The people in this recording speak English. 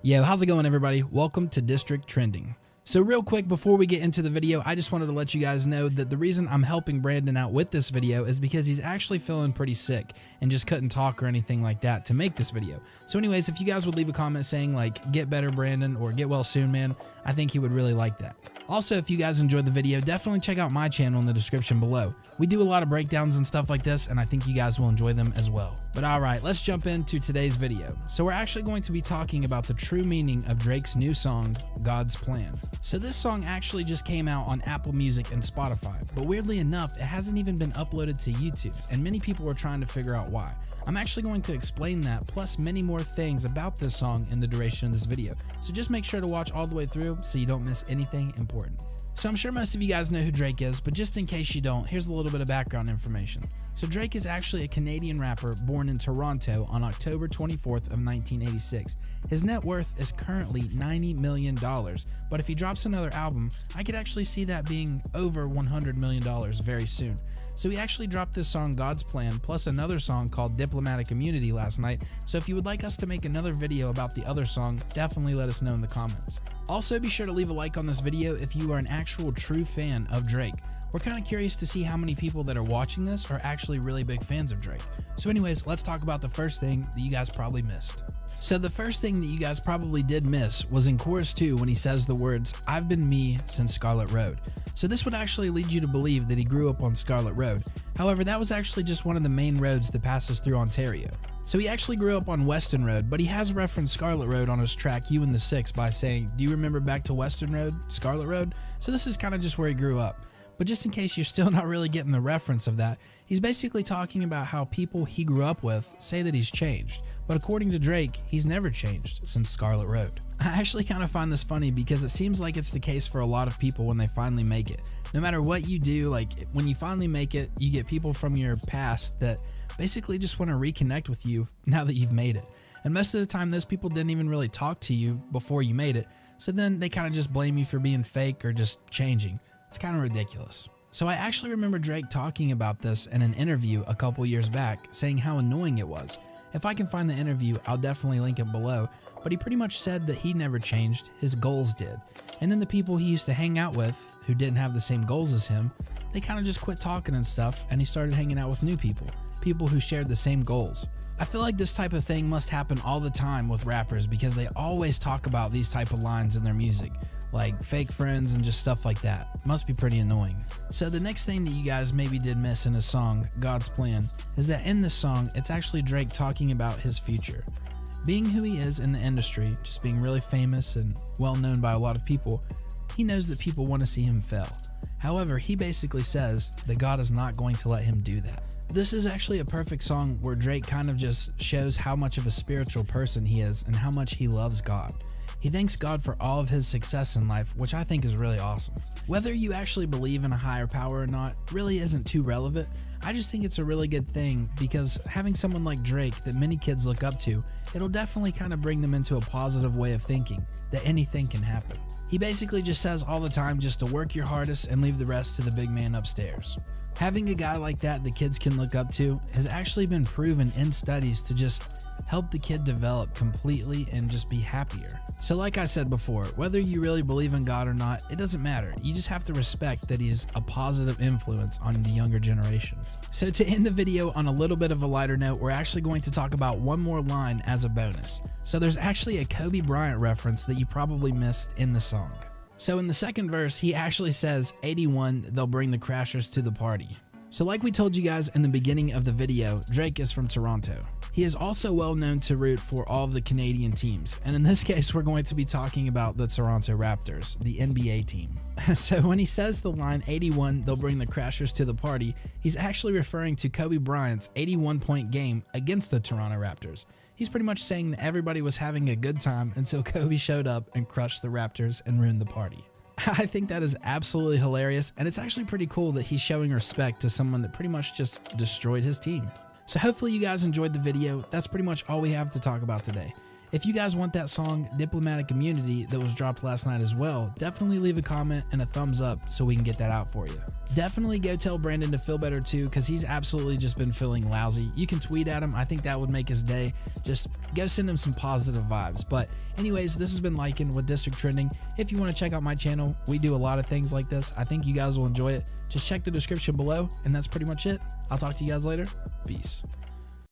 Yo, how's it going, everybody? Welcome to District Trending. So real quick, before we get into the video, I just wanted to let you guys know that the reason I'm helping Brandon out with this video is because he's actually feeling pretty sick and just couldn't talk or anything like that to make this video. So anyways, if you guys would leave a comment saying like, get better, Brandon, or get well soon, man, I think he would really like that. Also, if you guys enjoyed the video, definitely check out my channel in the description below. We do a lot of breakdowns and stuff like this, and I think you guys will enjoy them as well. But alright, let's jump into today's video. So we're actually going to be talking about the true meaning of Drake's new song, God's Plan. So this song actually just came out on Apple Music and Spotify, but weirdly enough, it hasn't even been uploaded to YouTube, and many people are trying to figure out why. I'm actually going to explain that, plus many more things about this song in the duration of this video. So just make sure to watch all the way through so you don't miss anything important. So I'm sure most of you guys know who Drake is, but just in case you don't, here's a little bit of background information. So Drake is actually a Canadian rapper born in Toronto on October 24th of 1986. His net worth is currently $90 million, but if he drops another album, I could actually see that being over $100 million very soon. So he actually dropped this song God's Plan plus another song called Diplomatic Immunity last night, so if you would like us to make another video about the other song, definitely let us know in the comments. Also, be sure to leave a like on this video if you are an actual true fan of Drake. We're kind of curious to see how many people that are watching this are actually really big fans of Drake. So anyways, let's talk about the first thing that you guys probably missed. So the first thing that you guys probably did miss was in chorus 2 when he says the words, "I've been me since Scarlet Road." So this would actually lead you to believe that he grew up on Scarlet Road. However, that was actually just one of the main roads that passes through Ontario. So he actually grew up on Weston Road, but he has referenced Scarlet Road on his track You and the Six by saying, "Do you remember back to Weston Road, Scarlet Road?" So this is kind of just where he grew up. But just in case you're still not really getting the reference of that, he's basically talking about how people he grew up with say that he's changed. But according to Drake, he's never changed since Scarlet Road. I actually kind of find this funny because it seems like it's the case for a lot of people when they finally make it. No matter what you do, like when you finally make it, you get people from your past that basically just want to reconnect with you now that you've made it. And most of the time, those people didn't even really talk to you before you made it. So then they kind of just blame you for being fake or just changing. It's kind of ridiculous. So I actually remember Drake talking about this in an interview a couple years back, saying how annoying it was. If I can find the interview, I'll definitely link it below, but he pretty much said that he never changed, his goals did. And then the people he used to hang out with, who didn't have the same goals as him, they kind of just quit talking and stuff, and he started hanging out with new people who shared the same goals. I feel like this type of thing must happen all the time with rappers because they always talk about these type of lines in their music, like fake friends and just stuff like that. Must be pretty annoying. So the next thing that you guys maybe did miss in his song, God's Plan, is that in this song, it's actually Drake talking about his future. Being who he is in the industry, just being really famous and well known by a lot of people, he knows that people want to see him fail. However, he basically says that God is not going to let him do that. This is actually a perfect song where Drake kind of just shows how much of a spiritual person he is and how much he loves God. He thanks God for all of his success in life, which I think is really awesome. Whether you actually believe in a higher power or not really isn't too relevant. I just think it's a really good thing because having someone like Drake that many kids look up to, it'll definitely kind of bring them into a positive way of thinking that anything can happen. He basically just says all the time just to work your hardest and leave the rest to the big man upstairs. Having a guy like that the kids can look up to has actually been proven in studies to just help the kid develop completely and just be happier. So like I said before, whether you really believe in God or not, it doesn't matter. You just have to respect that he's a positive influence on the younger generation. So to end the video on a little bit of a lighter note, we're actually going to talk about one more line as a bonus. So there's actually a Kobe Bryant reference that you probably missed in the song. So in the second verse, he actually says, 81, they'll bring the crashers to the party. So like we told you guys in the beginning of the video, Drake is from Toronto. He is also well known to root for all of the Canadian teams, and in this case we're going to be talking about the Toronto Raptors, the NBA team. So when he says the line 81, they'll bring the crashers to the party, he's actually referring to Kobe Bryant's 81-point game against the Toronto Raptors. He's pretty much saying that everybody was having a good time until Kobe showed up and crushed the Raptors and ruined the party. I think that is absolutely hilarious, and it's actually pretty cool that he's showing respect to someone that pretty much just destroyed his team. So hopefully you guys enjoyed the video. That's pretty much all we have to talk about today. if you guys want that song Diplomatic Immunity that was dropped last night as well, definitely leave a comment and a thumbs up so we can get that out for you. Definitely go tell Brandon to feel better too, because he's absolutely just been feeling lousy. You can tweet at him. I think that would make his day. Just go send him some positive vibes. But anyways, this has been Lycan with District Trending. If you want to check out my channel, we do a lot of things like this. I think you guys will enjoy it. Just check the description below, and that's pretty much it. I'll talk to you guys later. Peace.